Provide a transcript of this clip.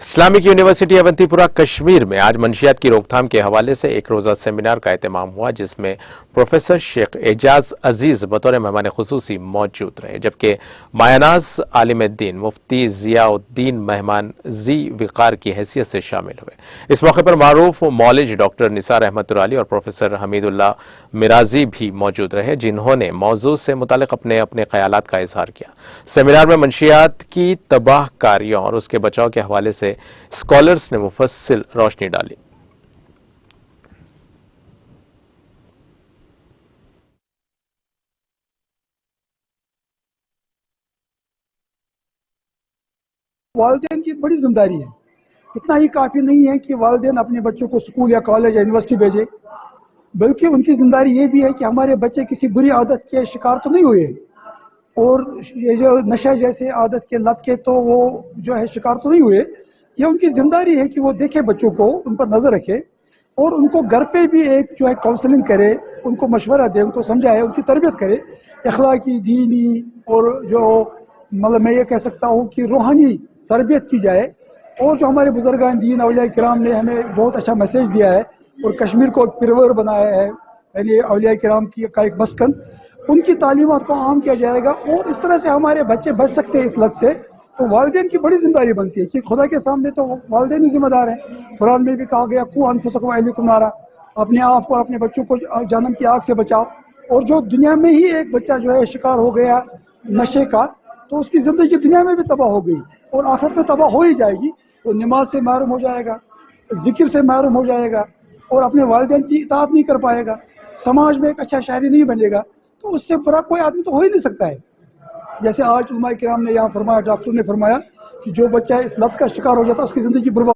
Islamic university Awantipora Kashmir में आज मंशियात की रोकथाम के हवाले से एक रोज़ा सेमिनार का एहतमाम हुआ, जिसमें प्रोफेसर शेख एजाज अजीज बतौर मेहमान खुसूसी मौजूद रहे, जबकि मायानाज आलिम-ए-दीन मुफ्ती जियाउद्दीन मेहमान जी विकार की हैसियत से शामिल हुए। इस मौके पर मारूफ मौलिज डॉक्टर निसार अहमद दुराली और प्रोफेसर हमीदुल्लाह मिराजी भी मौजूद रहे, जिन्होंने मौजू से मुतालिक अपने अपने ख्यालात का इजहार किया। सेमिनार में मंशियात की तबाहकारियों और उसके बचाव के हवाले से स्कॉलर्स ने मुफस्सिल रोशनी डाली। वालिदैन की बड़ी जिम्मेदारी है। इतना ही काफ़ी नहीं है कि वालिदैन अपने बच्चों को स्कूल या कॉलेज या यूनिवर्सिटी भेजे, बल्कि उनकी जिम्मेदारी ये भी है कि हमारे बच्चे किसी बुरी आदत के शिकार तो नहीं हुए, और ये जो नशा जैसे आदत के लत के तो वो जो है शिकार तो नहीं हुए। ये उनकी जिम्मेदारी है कि वो देखे बच्चों को, उन पर नज़र रखे और उनको घर पे भी एक जो है काउंसलिंग करे, उनको मशवरा दे, उनको समझाए, उनकी तरबियत करे, अखलाकी, दीनी और जो मतलब मैं ये कह सकता हूँ कि रूहानी तरबियत की जाए। और जो हमारे बुजुर्गान दीन औलिया किराम ने हमें बहुत अच्छा मैसेज दिया है और कश्मीर को एक पिरवर बनाया है, यानी औलिया किराम की का एक मस्कन, उनकी तालीमात को आम किया जाएगा और इस तरह से हमारे बच्चे बच सकते हैं इस लत से। तो वालिदैन की बड़ी जिम्मेदारी बनती है कि खुदा के सामने तो वालिदैन ही जिम्मेदार हैं। कुरान में भी कहा गया, कू अनफुसकुम अहलिकुम नारा, अपने आप को अपने बच्चों को जहन्नम की आग से बचाओ। और जो दुनिया में ही एक बच्चा जो है शिकार हो गया नशे का, तो उसकी ज़िंदगी दुनिया में भी तबाह हो गई और आखिरत में तबाह हो ही जाएगी। वो नमाज से महरूम हो जाएगा, जिक्र से महरूम हो जाएगा और अपने वालिदैन की इताअत नहीं कर पाएगा, समाज में एक अच्छा शहरी नहीं बनेगा। तो उससे बुरा कोई आदमी तो हो ही नहीं सकता है। जैसे आज उलमा किराम ने यहाँ फरमाया, डॉक्टर ने फरमाया कि जो बच्चा इस लत का शिकार हो जाता है उसकी ज़िंदगी बर्बाद